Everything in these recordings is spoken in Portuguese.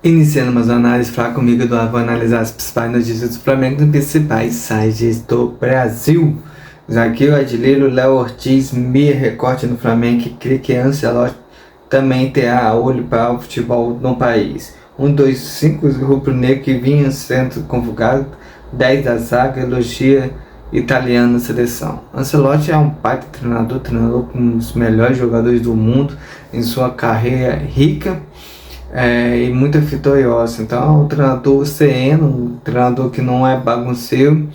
Iniciando mais uma análise, falar comigo, Eduardo, vou analisar as principais notícias do Flamengo nos principais sites do Brasil. Zagueiro Adilheiro, Léo Ortiz, meia recorte no Flamengo, que crê que Ancelotti também terá olho para o futebol no país. 5 rubro-negro que vinha sendo convocado, 10 da zaga, elogia italiano na seleção. Ancelotti é um baita treinador com um dos melhores jogadores do mundo em sua carreira rica. E muito vitoriosa. Então é um treinador sereno, um treinador que não é bagunceiro,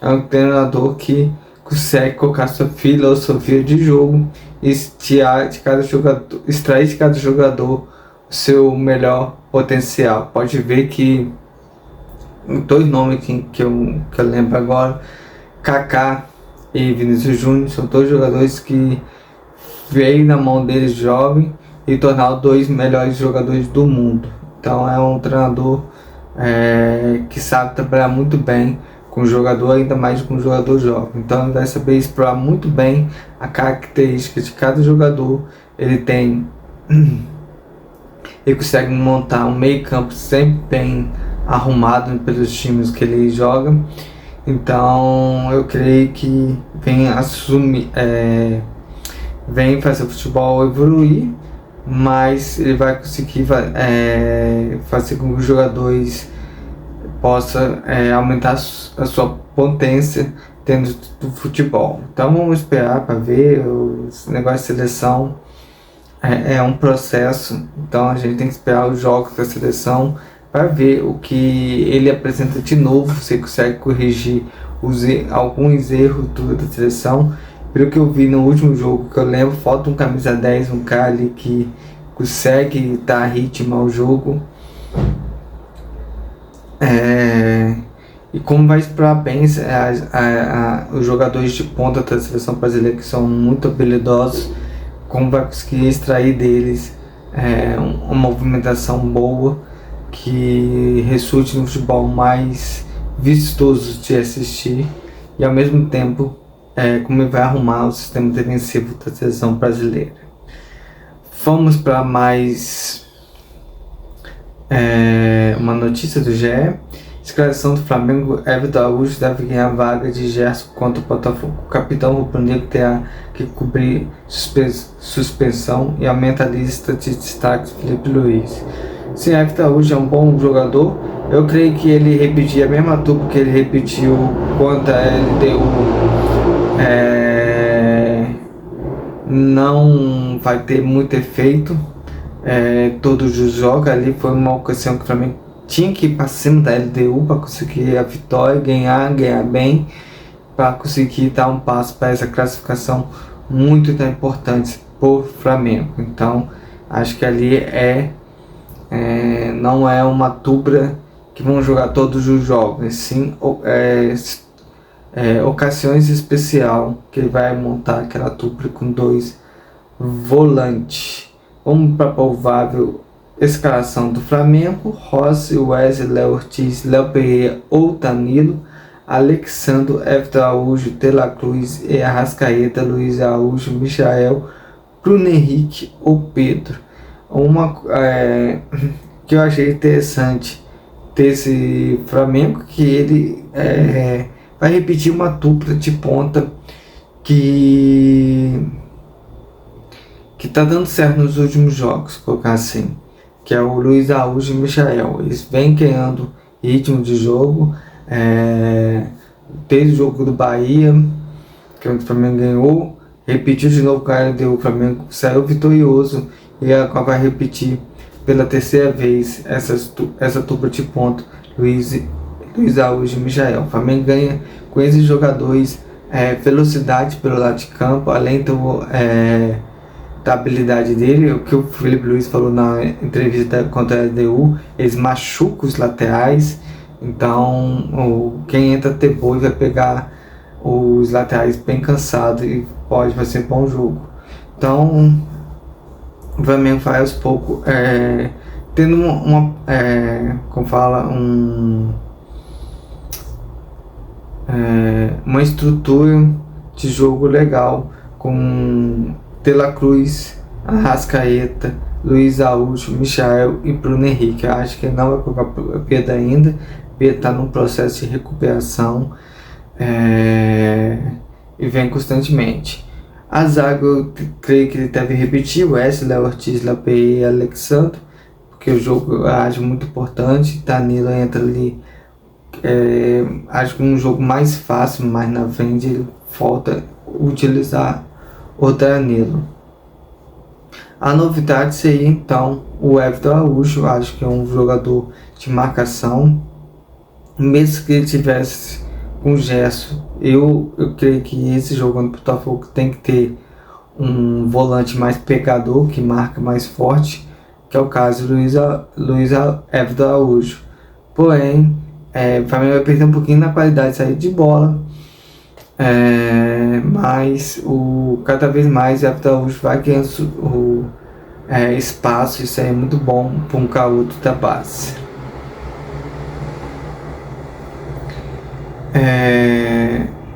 é um treinador que consegue colocar sua filosofia de jogo e extrair de cada jogador o seu melhor potencial. Pode ver que dois nomes que eu lembro agora, Kaká e Vinícius Júnior, são dois jogadores que veio na mão deles jovem e tornar os dois melhores jogadores do mundo. Então é um treinador que sabe trabalhar muito bem com o jogador, ainda mais com o jogador jovem. Então ele vai saber explorar muito bem a característica de cada jogador. Ele consegue montar um meio campo sempre bem arrumado pelos times que ele joga. Então eu creio que vem fazer o futebol evoluir, mas ele vai conseguir fazer com que os jogadores possam aumentar a sua potência dentro do futebol. Então vamos esperar para ver. Esse negócio de seleção é um processo, então a gente tem que esperar os jogos da seleção para ver o que ele apresenta de novo, se consegue corrigir alguns erros da seleção. Pelo que eu vi no último jogo, que eu lembro, falta um camisa 10, um cara ali que consegue dar ritmo ao jogo. E como vai explorar bem os jogadores de ponta da seleção brasileira, que são muito habilidosos, como vai conseguir extrair deles uma movimentação boa, que resulte no futebol mais vistoso de assistir, e ao mesmo tempo como ele vai arrumar o sistema defensivo da seleção brasileira. Vamos para mais uma notícia do GE. Escalação do Flamengo: Everton Araújo deve ganhar a vaga de Gerson contra o Botafogo. O capitão rubro-negro terá que cobrir suspensão e aumenta a lista de destaques. Felipe Luiz. Sim, Everton Araújo é um bom jogador. Eu creio que ele repetir a mesma dupla que ele repetiu contra a LDU. Não vai ter muito efeito. Todos os jogos ali foi uma ocasião que o Flamengo tinha que ir para cima da LDU para conseguir a vitória, ganhar bem, para conseguir dar um passo para essa classificação muito importante para o Flamengo. Então acho que ali não é uma dupla que vão jogar todos os jogos, sim ocasiões especial que ele vai montar aquela dupla com dois volantes. Vamos para a provável escalação do Flamengo: Rossi, Wesley, Léo Ortiz, Léo Pereira ou Danilo, Alexandre, Everton Araújo, De La Cruz e Arrascaeta, Luiz Araújo, Michael, Bruno Henrique ou Pedro. Uma que eu achei interessante desse Flamengo, que ele vai repetir uma dupla de ponta que tá dando certo nos últimos jogos, colocar assim, que é o Luiz Araújo e Michael. Eles vêm ganhando ritmo de jogo, desde o jogo do Bahia, que o Flamengo ganhou, repetiu de novo, o Flamengo saiu vitorioso e agora vai repetir pela terceira vez essa dupla de ponta, Luiz Araújo e Michael. O Flamengo ganha com esses jogadores velocidade pelo lado de campo, além da habilidade dele. O que o Felipe Luiz falou na entrevista contra a LDU, eles machucam os laterais, então quem entra depois vai pegar os laterais bem cansados e vai ser bom jogo. Então o Flamengo vai aos poucos tendo uma estrutura de jogo legal, com De La Cruz, Arrascaeta, Luiz Araújo, Michael e Bruno Henrique. Eu acho que não vai colocar Pedro ainda. Pedro está num processo de recuperação e vem constantemente. A zaga, eu creio que ele deve repetir: Wesley, Ortiz, Lapei e Alexandre, porque o jogo eu acho muito importante. Danilo entra ali, acho que um jogo mais fácil, mas na frente ele falta utilizar o Danilo. A novidade seria então o Everton Araújo. Acho que é um jogador de marcação, mesmo que ele tivesse com gesso. Eu creio que esse jogo no Botafogo tem que ter um volante mais pegador, que marca mais forte, que é o caso do Everton Araújo. Porém, o Flamengo vai perder um pouquinho na qualidade de saída de bola, mas cada vez mais o Everton Araújo vai ganhando espaço. Isso aí é muito bom para um garoto da base.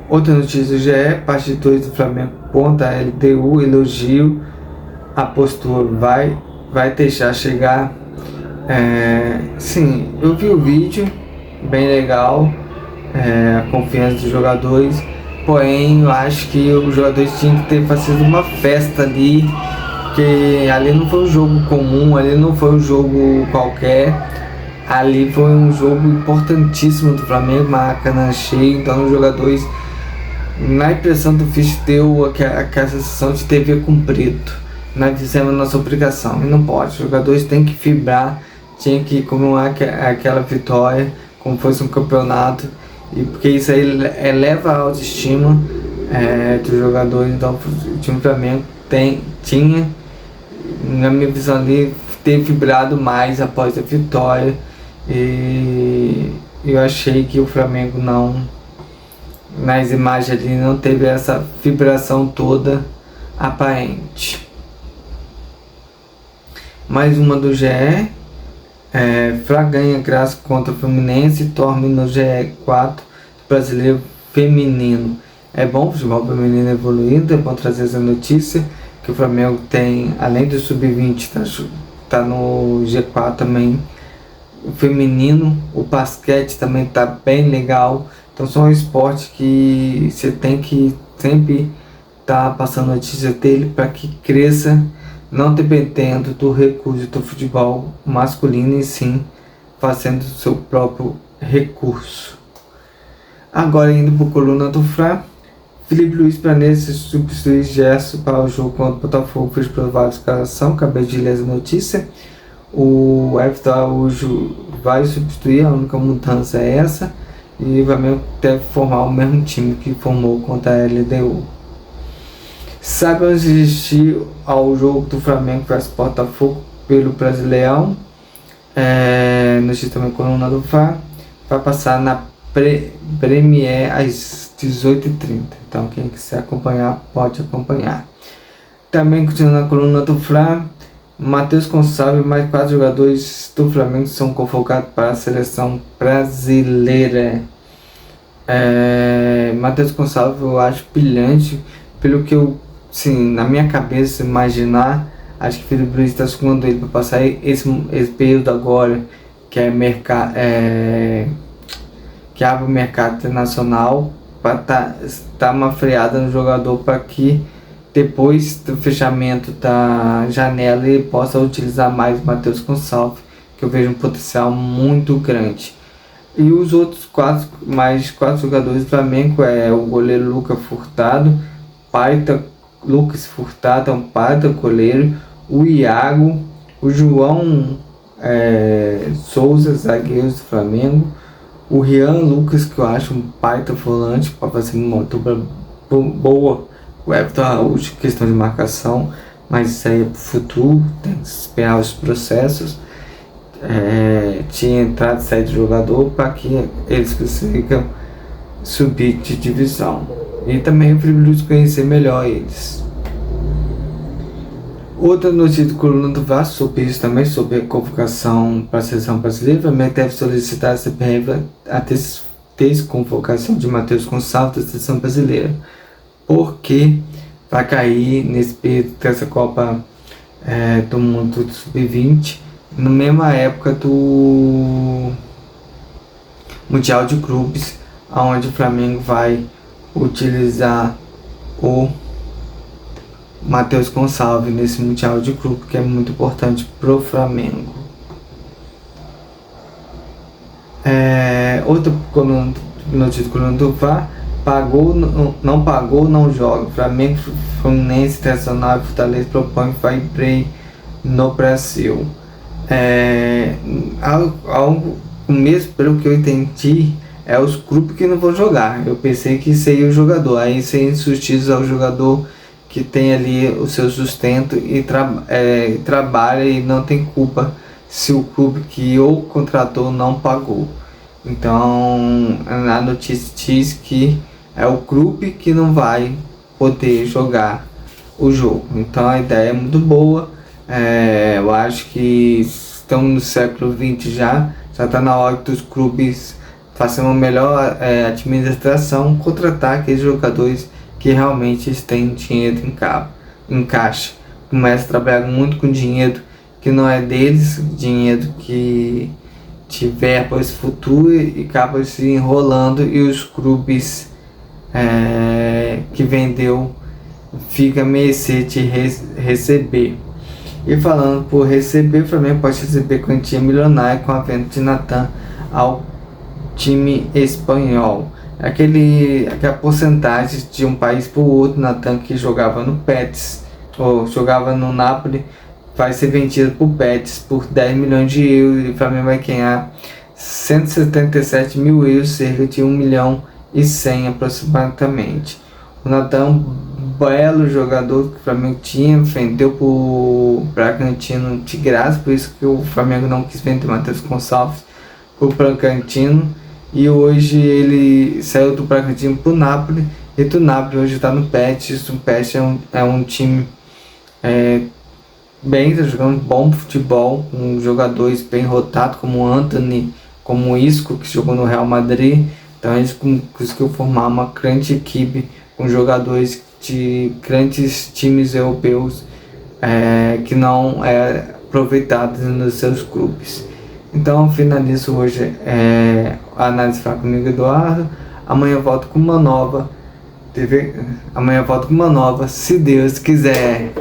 Outra notícia já é: parte 2 do Flamengo contra a LDU, elogio a postura, vai deixar chegar. Sim, eu vi o vídeo, bem legal, a confiança dos jogadores, porém eu acho que os jogadores tinham que ter fazido uma festa ali, porque ali não foi um jogo comum, ali não foi um jogo qualquer, ali foi um jogo importantíssimo do Flamengo, Maracanã cheio. Então os jogadores, na impressão do Fisch, deu aquela sensação de dever cumprido. Nós fizemos a nossa obrigação, e não pode. Os jogadores têm que vibrar, tinha que comemorar aquela vitória como fosse um campeonato, e porque isso aí eleva a autoestima dos jogadores. Então o time do Flamengo tinha, na minha visão ali, ter vibrado mais após a vitória, e eu achei que o Flamengo nas imagens ali não teve essa vibração toda aparente. Mais uma do GE. Fla ganha graça contra o Fluminense e torna no GE4 brasileiro feminino. É bom o futebol feminino evoluindo, é bom trazer essa notícia, que o Flamengo tem, além do Sub-20, tá no G4 também, o feminino, o basquete também tá bem legal. Então são esportes que você tem que sempre estar passando notícia dele para que cresça, não dependendo do recurso do futebol masculino, e sim fazendo o seu próprio recurso. Agora indo para a coluna do Fla, Felipe Luiz planeja substituir Gerson para o jogo contra o Botafogo, fez provável escalação. Acabei de ler essa notícia. O Everton Araújo vai substituir, a única mudança é essa, e o Flamengo deve formar o mesmo time que formou contra a LDU. Saiba assistir ao jogo do Flamengo versus Botafogo pelo Brasileirão. Notícia também coluna do Fla, vai passar na Premier às 18h30. Então quem quiser acompanhar, pode acompanhar. Também continuando na coluna do Fla, Matheus Gonçalves e mais 4 jogadores do Flamengo são convocados para a seleção brasileira. Matheus Gonçalves eu acho brilhante, pelo que eu, sim, na minha cabeça, imaginar. Acho que o Felipe Luiz está segurando ele para passar esse período agora, que é que abre o mercado internacional, para dar uma freada no jogador, para que depois do fechamento da janela ele possa utilizar mais o Matheus Gonçalves, que eu vejo um potencial muito grande. E os outros mais quatro jogadores do Flamengo é o goleiro Lucas Furtado, Lucas Furtado é um baita goleiro, o Iago, o João Souza, zagueiro do Flamengo, o Rian Lucas, que eu acho um baita volante para fazer uma dupla boa, o Everton Araújo, questão de marcação, mas isso aí é pro futuro, tem que esperar os processos. Tinha entrado e saído de jogador para que eles consigam subir de divisão, e também o Felipe Luiz conhecer melhor eles. Outra notícia do coluna do Vasco sobre isso também, sobre a convocação para a seleção brasileira. Também deve solicitar a CBF a desconvocação de Matheus Gonçalves da seleção brasileira, porque vai cair nesse período dessa Copa do mundo do sub-20, na mesma época do Mundial de Clubes, onde o Flamengo vai utilizar o Matheus Gonçalves nesse Mundial de Clubes, que é muito importante pro Flamengo. Outra notícia do coluna do VAR: não pagou, não joga. Flamengo, Fluminense, Internacional e Fortaleza propõem fine play no Brasil. Ao começo, pelo que eu entendi, os grupos que não vão jogar. Eu pensei que seria o jogador, aí sem substituir ao jogador que tem ali o seu sustento e trabalha e não tem culpa se o clube que o contratou não pagou. Então a notícia diz que é o clube que não vai poder jogar o jogo. Então a ideia é muito boa. Eu acho que estamos no século XX já está na hora dos clubes fazer uma melhor administração, contratar aqueles jogadores que realmente têm dinheiro em caixa. Começa a trabalhar muito com dinheiro que não é deles, dinheiro que tiver para esse futuro, e acaba se enrolando, e os clubes que vendeu fica a mercê de receber. E falando por receber, o Flamengo pode receber quantia milionária com a venda de Natan ao time espanhol. Aquela porcentagem de um país para o outro. Natan, que jogava no Betis ou jogava no Napoli, vai ser vendido para o Betis por 10 milhões de euros, e o Flamengo vai ganhar 177 mil euros, cerca de 1 milhão e 100 aproximadamente. O Natan, belo jogador que o Flamengo tinha, vendeu para o Bragantino de graça, por isso que o Flamengo não quis vender Matheus Gonçalves para o Bragantino, e hoje ele saiu do Bragantino para o Napoli, e do Napoli hoje está no Betis. O Betis é um time tá jogando bom futebol, com jogadores bem rotados, como o Antony, como o Isco, que jogou no Real Madrid. Então eles conseguiram formar uma grande equipe com jogadores de grandes times europeus que não aproveitados nos seus clubes. Então finalizo hoje a análise fraca comigo, Eduardo. Amanhã eu volto com uma nova, se Deus quiser.